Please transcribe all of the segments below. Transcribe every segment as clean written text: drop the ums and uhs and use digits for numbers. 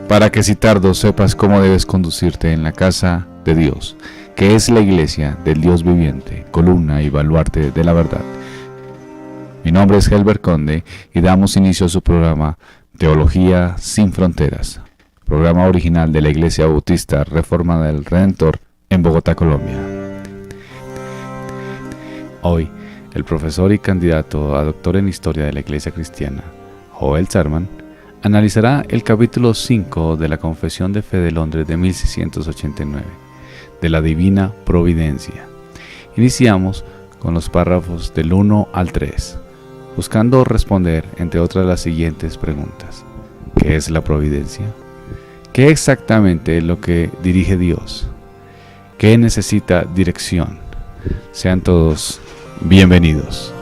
para que si tardo sepas cómo debes conducirte en la casa de Dios, que es la iglesia del Dios viviente, columna y baluarte de la verdad. Mi nombre es Helber Conde y damos inicio a su programa Teología sin Fronteras, programa original de la Iglesia Bautista Reforma del Redentor en Bogotá, Colombia. Hoy, el profesor y candidato a doctor en Historia de la Iglesia Cristiana, Joel Zarman, analizará el capítulo 5 de la Confesión de Fe de Londres de 1689, de la Divina Providencia. Iniciamos con los párrafos del 1 al 3, buscando responder, entre otras, las siguientes preguntas. ¿Qué es la providencia? ¿Qué exactamente es lo que dirige Dios? ¿Qué necesita dirección? Sean todos bienvenidos.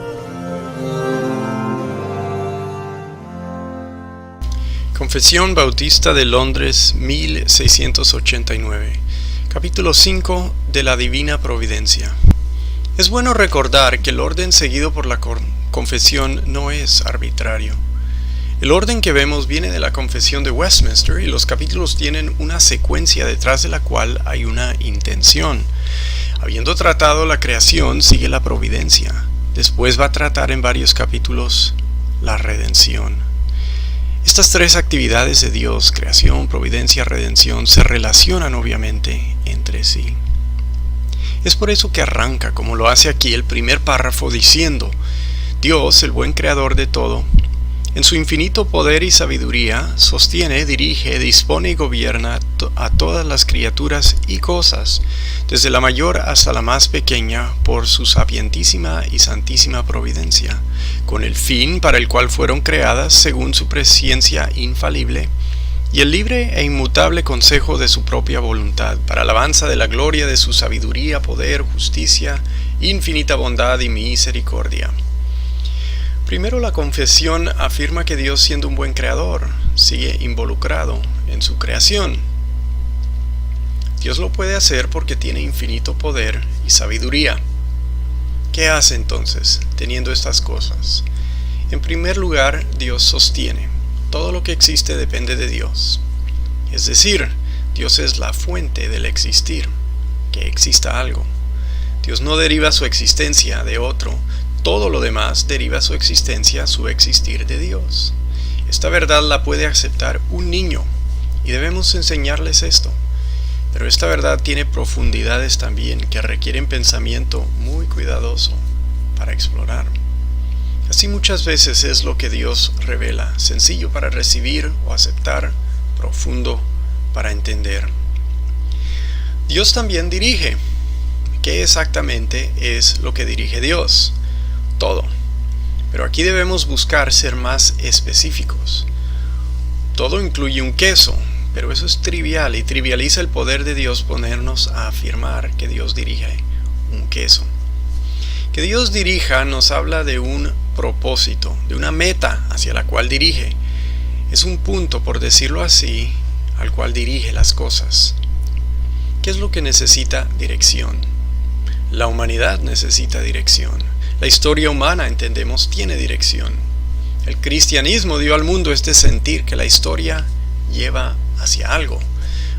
Confesión Bautista de Londres, 1689. Capítulo 5 de la Divina Providencia. Es bueno recordar que el orden seguido por la confesión no es arbitrario. El orden que vemos viene de la Confesión de Westminster y los capítulos tienen una secuencia detrás de la cual hay una intención. Habiendo tratado la creación, sigue la providencia. Después va a tratar en varios capítulos la redención. Estas tres actividades de Dios, creación, providencia, redención, se relacionan obviamente entre sí. Es por eso que arranca, como lo hace aquí el primer párrafo, diciendo: Dios, el buen creador de todo, en su infinito poder y sabiduría, sostiene, dirige, dispone y gobierna a todas las criaturas y cosas, desde la mayor hasta la más pequeña, por su sapientísima y santísima providencia, con el fin para el cual fueron creadas según su presciencia infalible, y el libre e inmutable consejo de su propia voluntad, para alabanza de la gloria de su sabiduría, poder, justicia, infinita bondad y misericordia. Primero, la confesión afirma que Dios, siendo un buen creador, sigue involucrado en su creación. Dios lo puede hacer porque tiene infinito poder y sabiduría. ¿Qué hace entonces, teniendo estas cosas? En primer lugar, Dios sostiene. Todo lo que existe depende de Dios. Es decir, Dios es la fuente del existir, que exista algo. Dios no deriva su existencia de otro. Todo lo demás deriva su existencia, su existir de Dios. Esta verdad la puede aceptar un niño y debemos enseñarles esto. Pero esta verdad tiene profundidades también que requieren pensamiento muy cuidadoso para explorar. Así muchas veces es lo que Dios revela, sencillo para recibir o aceptar, profundo para entender. Dios también dirige. ¿Qué exactamente es lo que dirige Dios? Todo. Pero aquí debemos buscar ser más específicos. Todo incluye un queso, pero eso es trivial y trivializa el poder de Dios ponernos a afirmar que Dios dirige un queso. Que Dios dirija nos habla de un propósito, de una meta hacia la cual dirige. Es un punto, por decirlo así, al cual dirige las cosas. ¿Qué es lo que necesita dirección? La humanidad necesita dirección. La historia humana, entendemos, tiene dirección. El cristianismo dio al mundo este sentir que la historia lleva hacia algo.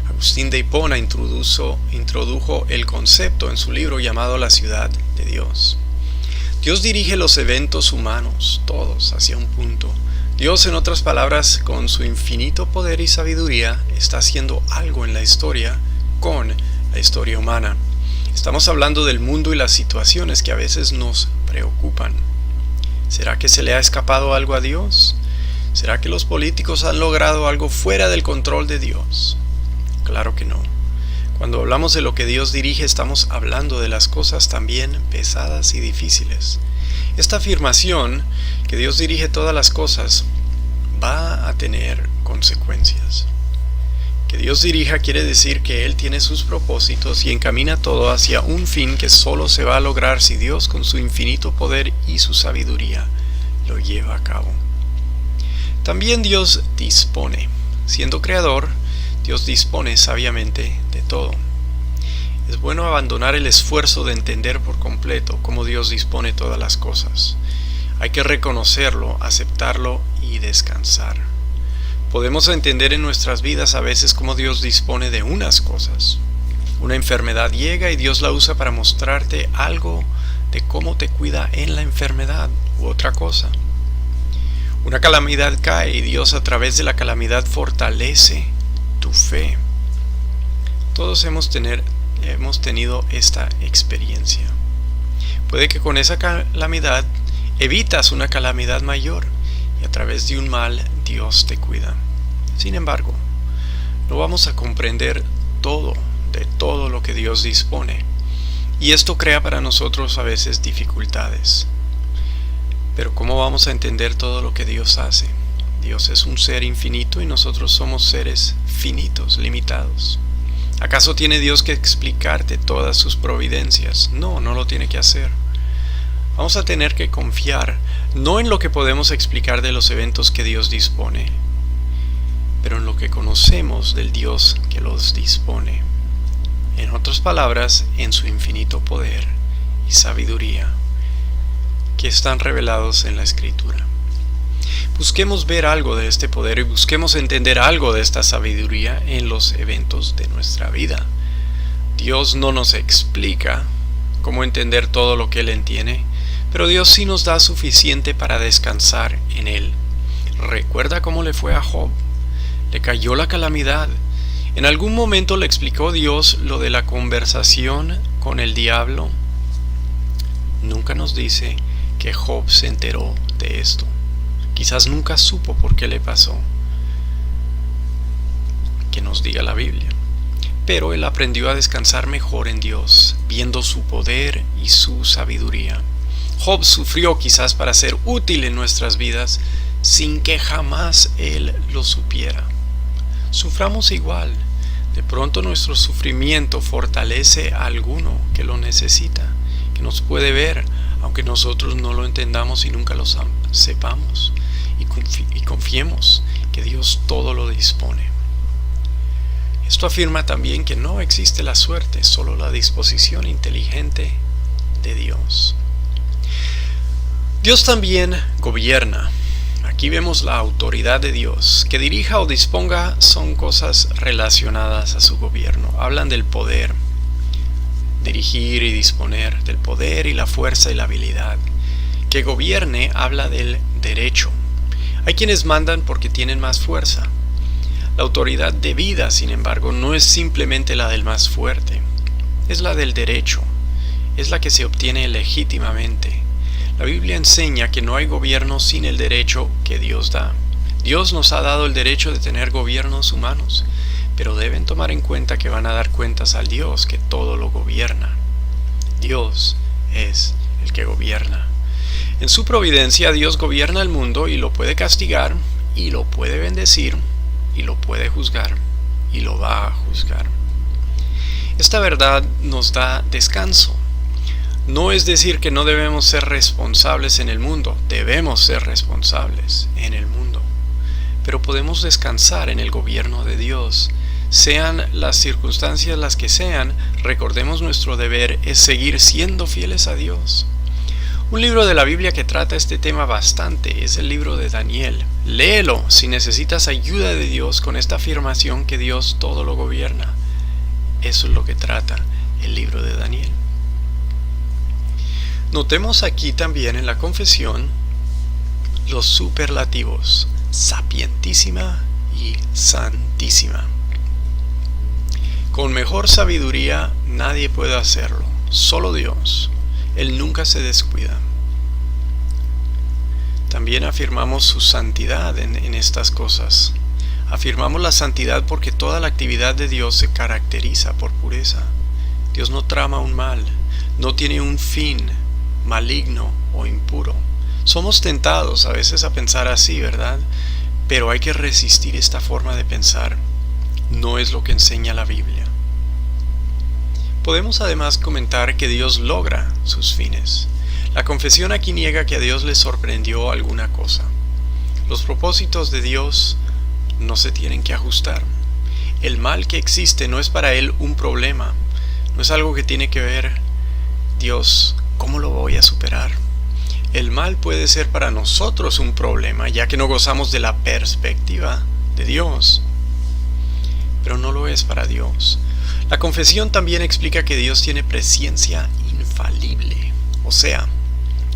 Agustín de Hipona introdujo el concepto en su libro llamado La ciudad de Dios. Dios dirige los eventos humanos, todos, hacia un punto. Dios, en otras palabras, con su infinito poder y sabiduría, está haciendo algo en la historia con la historia humana. Estamos hablando del mundo y las situaciones que a veces nos preocupan. ¿Será que se le ha escapado algo a Dios? ¿Será que los políticos han logrado algo fuera del control de Dios? Claro que no. Cuando hablamos de lo que Dios dirige, estamos hablando de las cosas también pesadas y difíciles. Esta afirmación, que Dios dirige todas las cosas, va a tener consecuencias. Que Dios dirija quiere decir que Él tiene sus propósitos y encamina todo hacia un fin que solo se va a lograr si Dios, con su infinito poder y su sabiduría, lo lleva a cabo. También Dios dispone. Siendo creador, Dios dispone sabiamente de todo. Es bueno abandonar el esfuerzo de entender por completo cómo Dios dispone todas las cosas. Hay que reconocerlo, aceptarlo y descansar. Podemos entender en nuestras vidas a veces cómo Dios dispone de unas cosas. Una enfermedad llega y Dios la usa para mostrarte algo de cómo te cuida en la enfermedad u otra cosa. Una calamidad cae y Dios a través de la calamidad fortalece tu fe. Todos hemos tenido esta experiencia. Puede que con esa calamidad evitas una calamidad mayor y a través de un mal Dios te cuida. Sin embargo, no vamos a comprender de todo lo que Dios dispone, y esto crea para nosotros a veces dificultades. Pero ¿cómo vamos a entender todo lo que Dios hace? Dios es un ser infinito y nosotros somos seres finitos, limitados. ¿Acaso tiene Dios que explicarte todas sus providencias? No, no lo tiene que hacer. Vamos a tener que confiar, no en lo que podemos explicar de los eventos que Dios dispone, pero en lo que conocemos del Dios que los dispone. En otras palabras, en su infinito poder y sabiduría que están revelados en la Escritura. Busquemos ver algo de este poder y busquemos entender algo de esta sabiduría en los eventos de nuestra vida. Dios no nos explica cómo entender todo lo que Él entiende, pero Dios sí nos da suficiente para descansar en Él. Recuerda cómo le fue a Job. Le cayó la calamidad. En algún momento le explicó Dios lo de la conversación con el diablo. Nunca nos dice que Job se enteró de esto. Quizás nunca supo por qué le pasó. Que nos diga la Biblia. Pero él aprendió a descansar mejor en Dios, viendo su poder y su sabiduría. Job sufrió quizás para ser útil en nuestras vidas, sin que jamás él lo supiera. Suframos igual. De pronto nuestro sufrimiento fortalece a alguno que lo necesita, que nos puede ver, aunque nosotros no lo entendamos y nunca lo sepamos. Y confiemos que Dios todo lo dispone. Esto afirma también que no existe la suerte, solo la disposición inteligente de Dios. Dios también gobierna. Aquí vemos la autoridad de Dios. Que dirija o disponga son cosas relacionadas a su gobierno. Hablan del poder, dirigir y disponer, del poder y la fuerza y la habilidad. Que gobierne habla del derecho. Hay quienes mandan porque tienen más fuerza. La autoridad debida, sin embargo, no es simplemente la del más fuerte. Es la del derecho. Es la que se obtiene legítimamente. La Biblia enseña que no hay gobierno sin el derecho que Dios da. Dios nos ha dado el derecho de tener gobiernos humanos, pero deben tomar en cuenta que van a dar cuentas al Dios que todo lo gobierna. Dios es el que gobierna. En su providencia, Dios gobierna el mundo y lo puede castigar, y lo puede bendecir, y lo puede juzgar, y lo va a juzgar. Esta verdad nos da descanso. No es decir que no debemos ser responsables en el mundo, debemos ser responsables en el mundo, pero podemos descansar en el gobierno de Dios. Sean las circunstancias las que sean, recordemos nuestro deber es seguir siendo fieles a Dios. Un libro de la Biblia que trata este tema bastante es el libro de Daniel. Léelo si necesitas ayuda de Dios con esta afirmación que Dios todo lo gobierna. Eso es lo que trata el libro de Daniel. Notemos aquí también en la confesión los superlativos, sapientísima y santísima. Con mejor sabiduría nadie puede hacerlo, solo Dios. Él nunca se descuida. También afirmamos su santidad en estas cosas. Afirmamos la santidad porque toda la actividad de Dios se caracteriza por pureza. Dios no trama un mal, no tiene un fin maligno o impuro. Somos tentados a veces a pensar así, ¿verdad? Pero hay que resistir esta forma de pensar. No es lo que enseña la Biblia. Podemos además comentar que Dios logra sus fines. La confesión aquí niega que a Dios le sorprendió alguna cosa. Los propósitos de Dios no se tienen que ajustar. El mal que existe no es para Él un problema. No es algo que tiene que ver Dios, ¿cómo lo voy a superar? El mal puede ser para nosotros un problema, ya que no gozamos de la perspectiva de Dios, pero no lo es para Dios. La confesión también explica que Dios tiene presciencia infalible, o sea,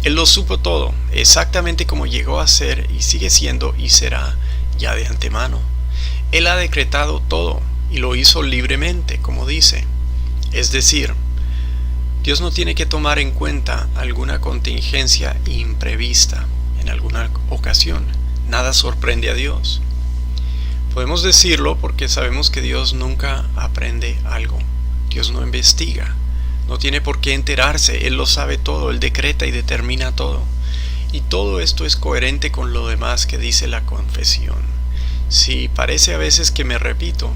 Él lo supo todo, exactamente como llegó a ser y sigue siendo y será ya de antemano. Él ha decretado todo y lo hizo libremente, como dice. Es decir, Dios no tiene que tomar en cuenta alguna contingencia imprevista en alguna ocasión. Nada sorprende a Dios. Podemos decirlo porque sabemos que Dios nunca aprende algo. Dios no investiga. No tiene por qué enterarse. Él lo sabe todo. Él decreta y determina todo. Y todo esto es coherente con lo demás que dice la confesión. Si parece a veces que me repito,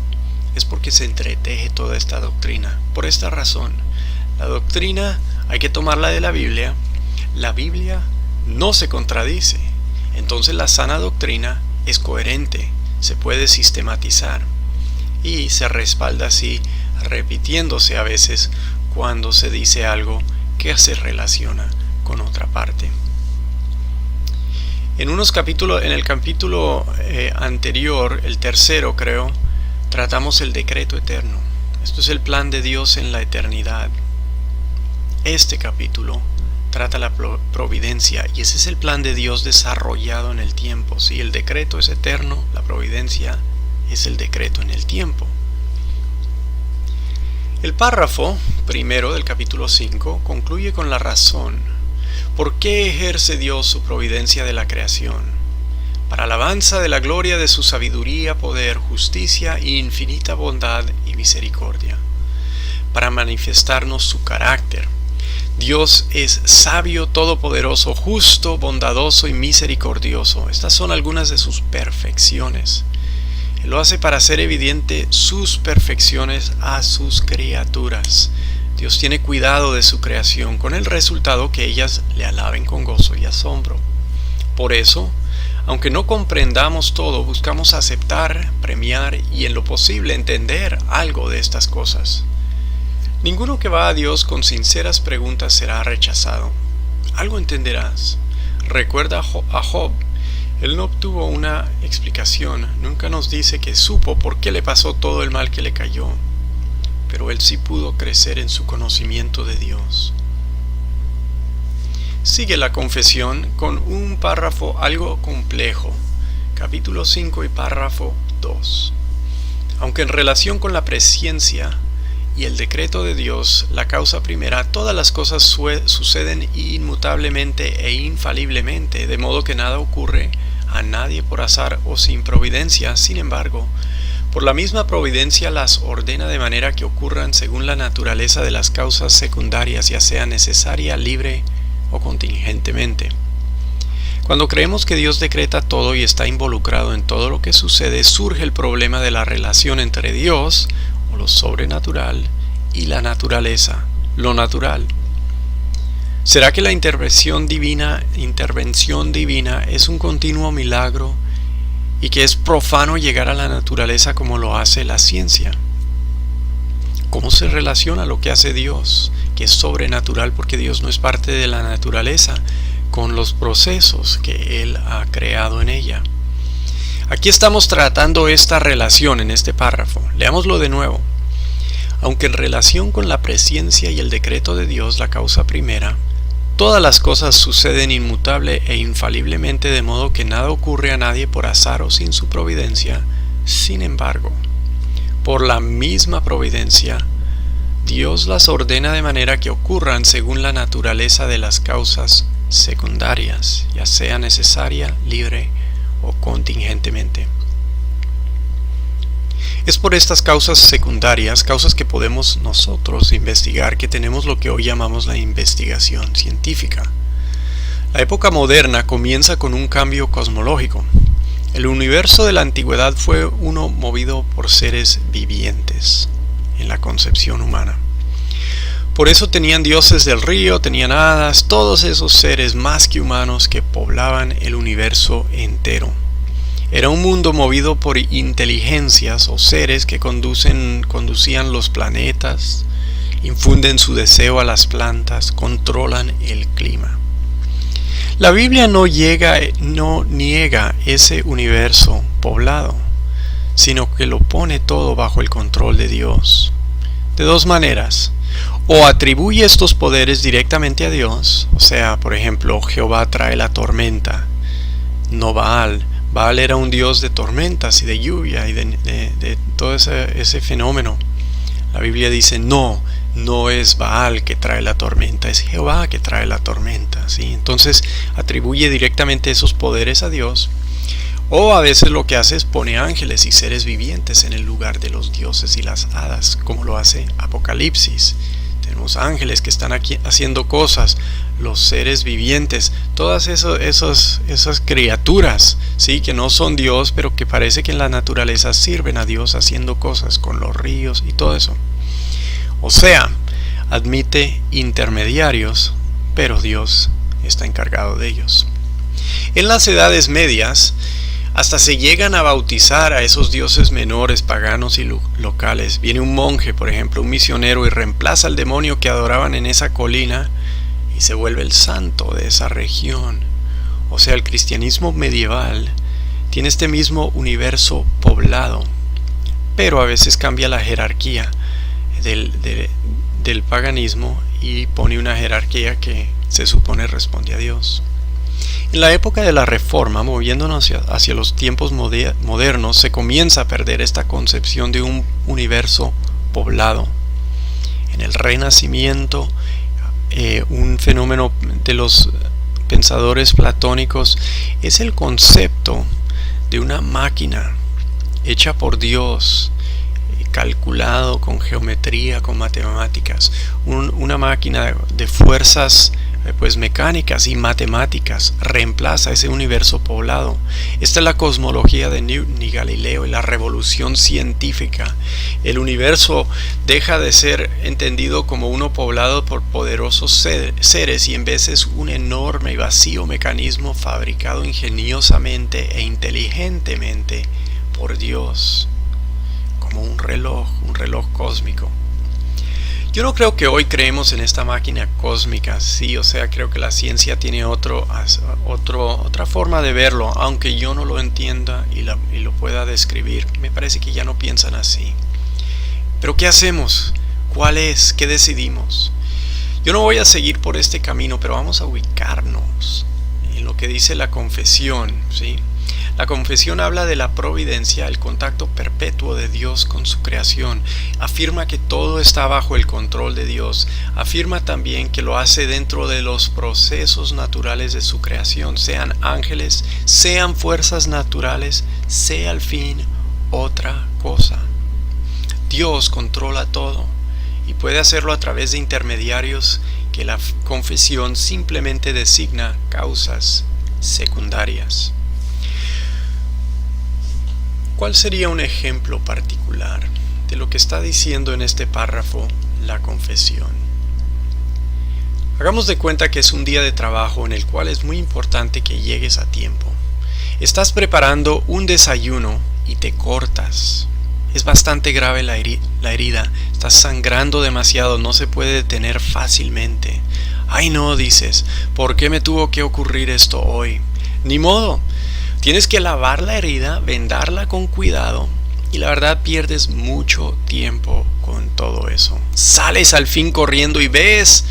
es porque se entreteje toda esta doctrina. Por esta razón, la doctrina hay que tomarla de la Biblia. La Biblia no se contradice. Entonces la sana doctrina es coherente, se puede sistematizar y se respalda así, repitiéndose a veces cuando se dice algo que se relaciona con otra parte. En el capítulo anterior, el tercero creo, tratamos el decreto eterno. Esto es el plan de Dios en la eternidad. Este capítulo trata la providencia y ese es el plan de Dios desarrollado en el tiempo. Si el decreto es eterno, la providencia es el decreto en el tiempo. El párrafo primero del capítulo 5 concluye con la razón. ¿Por qué ejerce Dios su providencia de la creación? Para alabanza de la gloria de su sabiduría, poder, justicia e infinita bondad y misericordia. Para manifestarnos su carácter. Dios es sabio, todopoderoso, justo, bondadoso y misericordioso. Estas son algunas de sus perfecciones. Él lo hace para hacer evidente sus perfecciones a sus criaturas. Dios tiene cuidado de su creación, con el resultado que ellas le alaben con gozo y asombro. Por eso, aunque no comprendamos todo, buscamos aceptar, premiar y en lo posible entender algo de estas cosas. Ninguno que va a Dios con sinceras preguntas será rechazado. Algo entenderás. Recuerda a Job. Él no obtuvo una explicación. Nunca nos dice que supo por qué le pasó todo el mal que le cayó. Pero él sí pudo crecer en su conocimiento de Dios. Sigue la confesión con un párrafo algo complejo. Capítulo 5 y párrafo 2. Aunque en relación con la presciencia y el decreto de Dios, la causa primera, todas las cosas suceden inmutablemente e infaliblemente, de modo que nada ocurre a nadie por azar o sin providencia. Sin embargo, por la misma providencia las ordena de manera que ocurran según la naturaleza de las causas secundarias, ya sea necesaria, libre o contingentemente. Cuando creemos que Dios decreta todo y está involucrado en todo lo que sucede, surge el problema de la relación entre Dios, o lo sobrenatural, y la naturaleza, lo natural. ¿Será que la intervención divina es un continuo milagro y que es profano llegar a la naturaleza como lo hace la ciencia? ¿Cómo se relaciona lo que hace Dios, que es sobrenatural porque Dios no es parte de la naturaleza, con los procesos que Él ha creado en ella? Aquí estamos tratando esta relación en este párrafo. Leámoslo de nuevo. Aunque en relación con la presciencia y el decreto de Dios, la causa primera, todas las cosas suceden inmutable e infaliblemente, de modo que nada ocurre a nadie por azar o sin su providencia. Sin embargo, por la misma providencia, Dios las ordena de manera que ocurran según la naturaleza de las causas secundarias, ya sea necesaria, libre o contingentemente. Es por estas causas secundarias, causas que podemos nosotros investigar, que tenemos lo que hoy llamamos la investigación científica. La época moderna comienza con un cambio cosmológico. El universo de la antigüedad fue uno movido por seres vivientes en la concepción humana. Por eso tenían dioses del río, tenían hadas, todos esos seres más que humanos que poblaban el universo entero. Era un mundo movido por inteligencias o seres que conducían los planetas, infunden su deseo a las plantas, controlan el clima. La Biblia no niega ese universo poblado. sino que lo pone todo bajo el control de Dios. De dos maneras: o atribuye estos poderes directamente a Dios, o sea, por ejemplo, Jehová trae la tormenta, no Baal. Baal era un dios de tormentas y de lluvia y de todo ese fenómeno. La Biblia dice, no es Baal que trae la tormenta, es Jehová que trae la tormenta, ¿sí? Entonces atribuye directamente esos poderes a Dios. O a veces lo que hace es pone ángeles y seres vivientes en el lugar de los dioses y las hadas, como lo hace Apocalipsis. Tenemos ángeles que están aquí haciendo cosas, los seres vivientes, todas esas criaturas, ¿sí? Que no son Dios, pero que parece que en la naturaleza sirven a Dios haciendo cosas con los ríos y todo eso. O sea, admite intermediarios, pero Dios está encargado de ellos. En las edades medias, hasta se llegan a bautizar a esos dioses menores, paganos y locales. Viene un monje, por ejemplo, un misionero, y reemplaza al demonio que adoraban en esa colina y se vuelve el santo de esa región. O sea, el cristianismo medieval tiene este mismo universo poblado, pero a veces cambia la jerarquía del paganismo y pone una jerarquía que se supone responde a Dios. En la época de la Reforma, moviéndonos hacia los tiempos modernos, se comienza a perder esta concepción de un universo poblado. En el Renacimiento, un fenómeno de los pensadores platónicos es el concepto de una máquina hecha por Dios, calculado con geometría, con matemáticas, una máquina de fuerzas mecánicas y matemáticas reemplaza ese universo poblado. Esta es la cosmología de Newton y Galileo y la revolución científica. El universo deja de ser entendido como uno poblado por poderosos seres y en vez es un enorme y vacío mecanismo fabricado ingeniosamente e inteligentemente por Dios, como un reloj cósmico. Yo no creo que hoy creemos en esta máquina cósmica, sí, o sea, creo que la ciencia tiene otra forma de verlo, aunque yo no lo entienda y lo pueda describir. Me parece que ya no piensan así. Pero ¿qué hacemos? ¿Cuál es? ¿Qué decidimos? Yo no voy a seguir por este camino, pero vamos a ubicarnos en lo que dice la confesión, ¿sí? La confesión habla de la providencia, el contacto perpetuo de Dios con su creación. Afirma que todo está bajo el control de Dios. Afirma también que lo hace dentro de los procesos naturales de su creación, sean ángeles, sean fuerzas naturales, sea al fin otra cosa. Dios controla todo y puede hacerlo a través de intermediarios que la confesión simplemente designa causas secundarias. ¿Cuál sería un ejemplo particular de lo que está diciendo en este párrafo la confesión? Hagamos de cuenta que es un día de trabajo en el cual es muy importante que llegues a tiempo. Estás preparando un desayuno y te cortas. Es bastante grave la herida, estás sangrando demasiado, no se puede detener fácilmente. Ay no, dices, ¿por qué me tuvo que ocurrir esto hoy? Ni modo. Tienes que lavar la herida, vendarla con cuidado y la verdad pierdes mucho tiempo con todo eso. Sales al fin corriendo y ves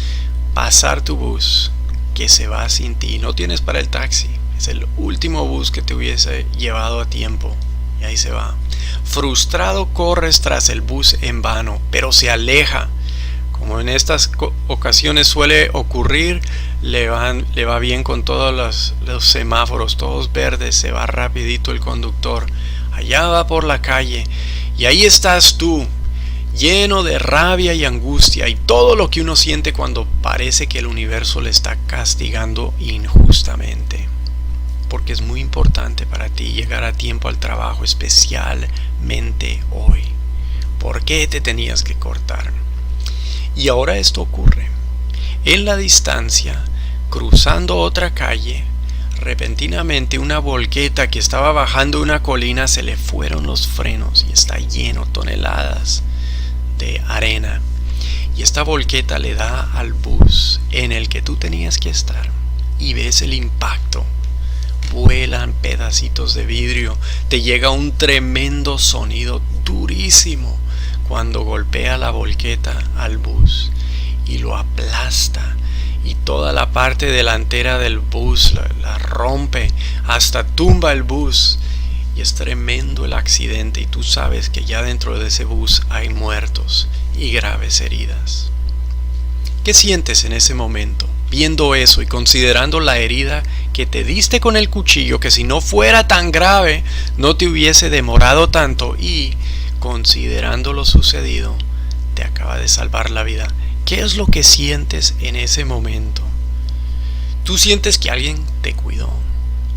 pasar tu bus que se va sin ti. No tienes para el taxi. Es el último bus que te hubiese llevado a tiempo y ahí se va. Frustrado corres tras el bus en vano, pero se aleja. Como en estas ocasiones suele ocurrir, le va bien con todos los semáforos, todos verdes, se va rapidito el conductor. Allá va por la calle y ahí estás tú, lleno de rabia y angustia y todo lo que uno siente cuando parece que el universo le está castigando injustamente. Porque es muy importante para ti llegar a tiempo al trabajo, especialmente hoy. ¿Por qué te tenías que cortar? Y ahora esto ocurre. En la distancia, cruzando otra calle, repentinamente una volqueta que estaba bajando una colina se le fueron los frenos y está lleno, toneladas de arena. Y esta volqueta le da al bus en el que tú tenías que estar y ves el impacto. vuelan pedacitos de vidrio, te llega un tremendo sonido durísimo cuando golpea la volqueta al bus y lo aplasta, y toda la parte delantera del bus la rompe, hasta tumba el bus, y es tremendo el accidente, y tú sabes que ya dentro de ese bus hay muertos y graves heridas. ¿Qué sientes en ese momento, viendo eso y considerando la herida que te diste con el cuchillo, que si no fuera tan grave no te hubiese demorado tanto, y considerando lo sucedido te acaba de salvar la vida? ¿Qué es lo que sientes en ese momento? Tú sientes que alguien te cuidó,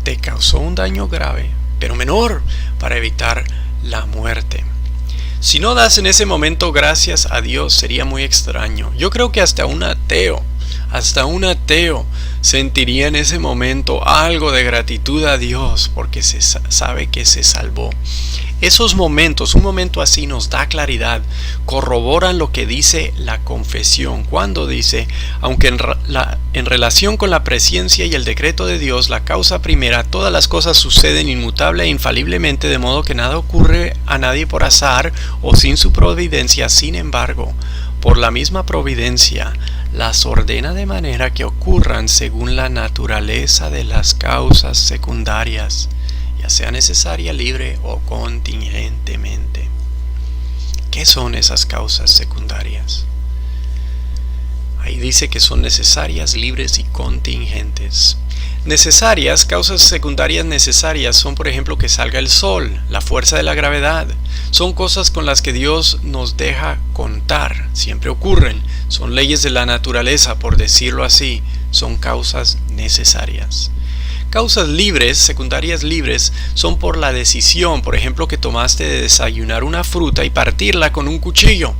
te causó un daño grave, pero menor, para evitar la muerte. Si no das en ese momento gracias a Dios, sería muy extraño. Yo creo que hasta un ateo sentiría en ese momento algo de gratitud a Dios, porque se sabe que se salvó. Esos momentos, un momento así nos da claridad, corroboran lo que dice la confesión, cuando dice: aunque en relación con la presciencia y el decreto de Dios, la causa primera, todas las cosas suceden inmutable e infaliblemente, de modo que nada ocurre a nadie por azar o sin su providencia. Sin embargo, por la misma providencia, las ordena de manera que ocurran según la naturaleza de las causas secundarias, ya sea necesaria, libre o contingentemente. ¿Qué son esas causas secundarias? Ahí dice que son necesarias, libres y contingentes. Necesarias, causas secundarias necesarias son, por ejemplo, que salga el sol, la fuerza de la gravedad. Son cosas con las que Dios nos deja contar, siempre ocurren. Son leyes de la naturaleza, por decirlo así. Son causas necesarias. Causas libres, secundarias libres, son por la decisión, por ejemplo, que tomaste de desayunar una fruta y partirla con un cuchillo.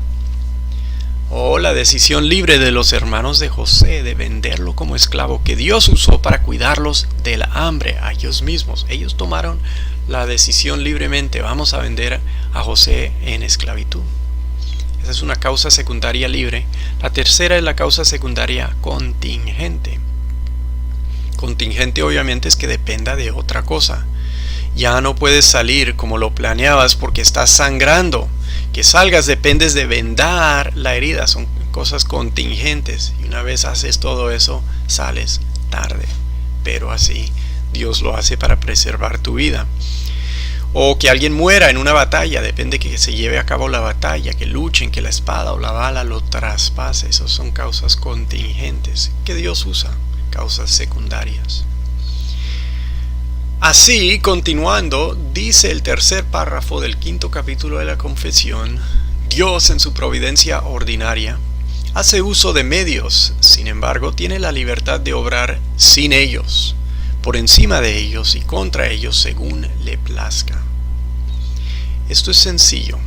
O la decisión libre de los hermanos de José de venderlo como esclavo, que Dios usó para cuidarlos de la hambre a ellos mismos. Ellos tomaron la decisión libremente: vamos a vender a José en esclavitud. Esa es una causa secundaria libre. La tercera es la causa secundaria contingente. Contingente obviamente es que dependa de otra cosa. Ya no puedes salir como lo planeabas porque estás sangrando. Que salgas dependes de vendar la herida. Son cosas contingentes, y una vez haces todo eso, sales tarde. Pero así Dios lo hace para preservar tu vida. O que alguien muera en una batalla, depende que se lleve a cabo la batalla, que luchen, que la espada o la bala lo traspase. Esas son causas contingentes que Dios usa. Causas secundarias. Así, continuando, dice el tercer párrafo del 5º capítulo de la confesión: Dios, en su providencia ordinaria, hace uso de medios, sin embargo tiene la libertad de obrar sin ellos, por encima de ellos y contra ellos, según le plazca. Esto es sencillo.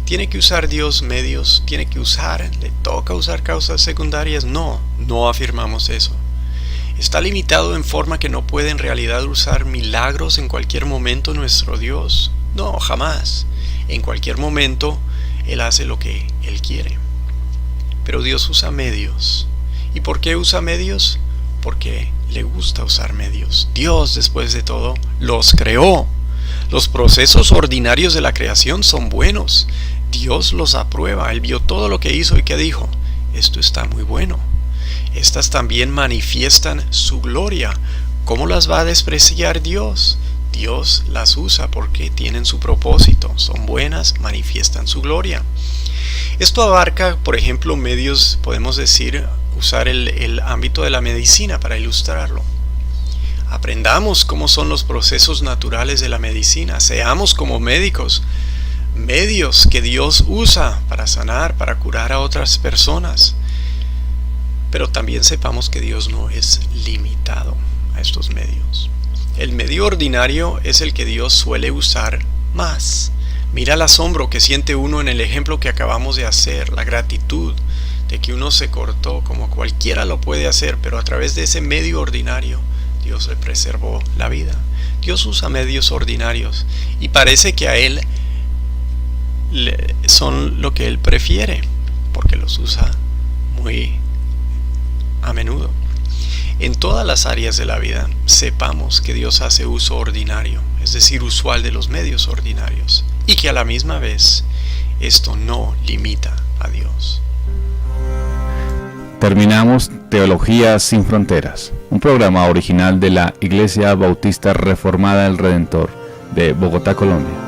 ¿Tiene que usar Dios medios? ¿Le toca usar causas secundarias? No afirmamos eso. ¿Está limitado en forma que no puede en realidad usar milagros en cualquier momento nuestro Dios? No, jamás. En cualquier momento Él hace lo que Él quiere. Pero Dios usa medios. ¿Y por qué usa medios? Porque le gusta usar medios. Dios, después de todo, los creó. Los procesos ordinarios de la creación son buenos. Dios los aprueba. Él vio todo lo que hizo y que dijo: esto está muy bueno. Estas también manifiestan su gloria. ¿Cómo las va a despreciar Dios? Dios las usa porque tienen su propósito. Son buenas, manifiestan su gloria. Esto abarca, por ejemplo, medios, podemos decir, usar el ámbito de la medicina para ilustrarlo. Aprendamos cómo son los procesos naturales de la medicina. Seamos como médicos. Medios que Dios usa para sanar, para curar a otras personas. Pero también sepamos que Dios no es limitado a estos medios. El medio ordinario es el que Dios suele usar más. Mira el asombro que siente uno en el ejemplo que acabamos de hacer, la gratitud de que uno se cortó, como cualquiera lo puede hacer, pero a través de ese medio ordinario Dios le preservó la vida. Dios usa medios ordinarios y parece que a Él son lo que Él prefiere, porque los usa muy a menudo. en todas las áreas de la vida sepamos que Dios hace uso ordinario, es decir, usual de los medios ordinarios, y que a la misma vez esto no limita a Dios. Terminamos Teología sin Fronteras, un programa original de la Iglesia Bautista Reformada del Redentor de Bogotá, Colombia.